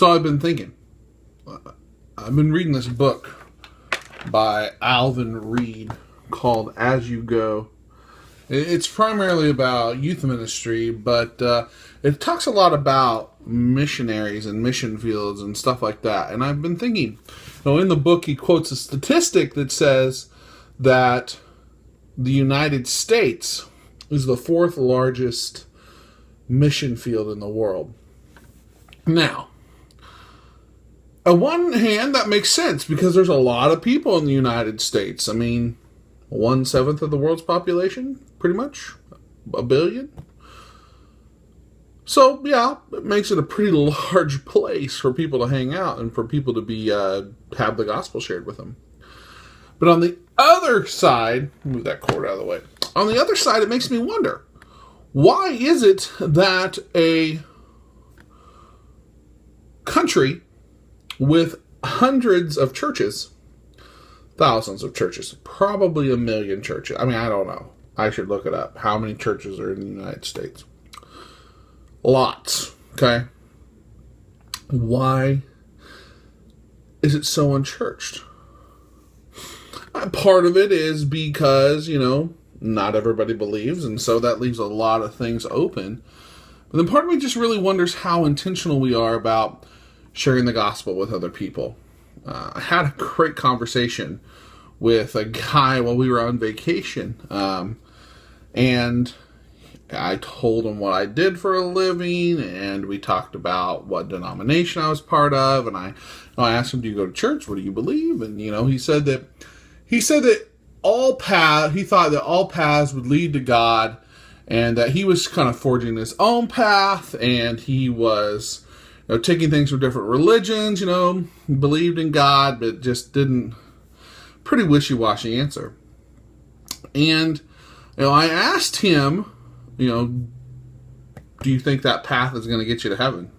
So I've been thinking. I've been reading this book by Alvin Reed called As You Go. It's primarily about youth ministry, but it talks a lot about missionaries and mission fields and stuff like that. And I've been thinking, in the book he quotes a statistic that says that the United States is the 4th largest mission field in the world. Now, on one hand, that makes sense because there's a lot of people in the United States. I mean, 1/7 of the world's population, pretty much. 1 billion. So, yeah, it makes it a pretty large place for people to hang out and for people to be have the gospel shared with them. But on the other side, move that cord out of the way. On the other side, it makes me wonder, why is it that a country with hundreds of churches, thousands of churches, probably 1 million churches. I mean, I don't know. I should look it up. How many churches are in the United States? Lots. Okay. Why is it so unchurched? Part of it is because, not everybody believes, and so that leaves a lot of things open. But then part of me just really wonders how intentional we are about sharing the gospel with other people. I had a great conversation with a guy while we were on vacation, and I told him what I did for a living, and we talked about what denomination I was part of, and I asked him, "Do you go to church? What do you believe?" And he said that he thought that all paths would lead to God, and that he was kind of forging his own path, and he was taking things from different religions, believed in God, but just didn't, pretty wishy-washy answer. And, I asked him, do you think that path is going to get you to heaven,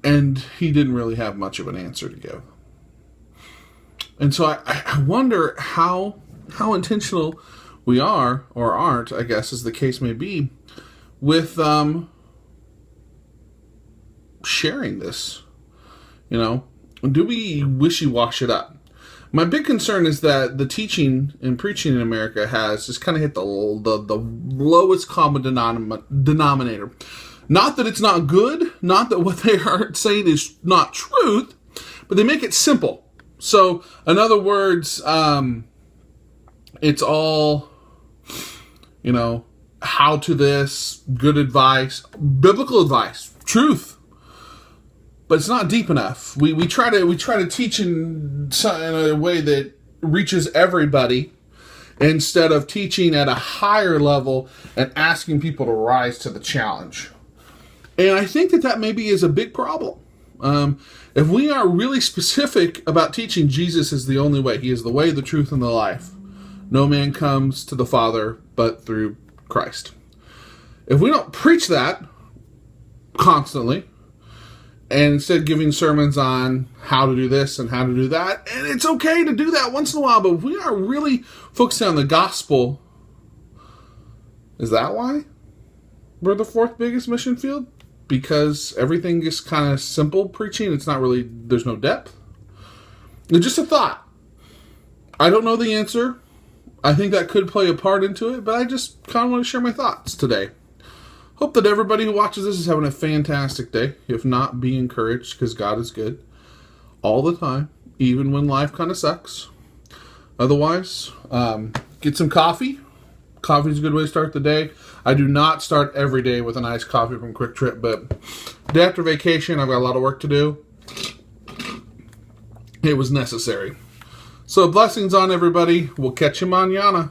And he didn't really have much of an answer to give. And so I wonder how intentional we are, or aren't, I guess, as the case may be, with, sharing this. Do we wishy-wash it up? My big concern is that the teaching and preaching in America has just kind of hit the lowest common denominator. Not that it's not good, not that what they are saying is not truth, but they make it simple. So, in other words, it's all, how to this, good advice, biblical advice, truth. But it's not deep enough. We try to teach in a way that reaches everybody, instead of teaching at a higher level and asking people to rise to the challenge. And I think that maybe is a big problem. If we are really specific about teaching Jesus is the only way, he is the way, the truth, and the life. No man comes to the Father but through Christ. If we don't preach that constantly, and instead giving sermons on how to do this and how to do that, and it's okay to do that once in a while, but if we are really focusing on the gospel, is that why we're the 4th biggest mission field? Because everything is kind of simple preaching, it's not really, there's no depth? It's just a thought. I don't know the answer. I think that could play a part into it, but I just kind of want to share my thoughts today. Hope that everybody who watches this is having a fantastic day. If not, be encouraged, because God is good all the time, even when life kind of sucks. Otherwise, get some coffee. Coffee is a good way to start the day. I do not start every day with an iced coffee from Quick Trip, but day after vacation, I've got a lot of work to do. It was necessary. So blessings on everybody. We'll catch you mañana.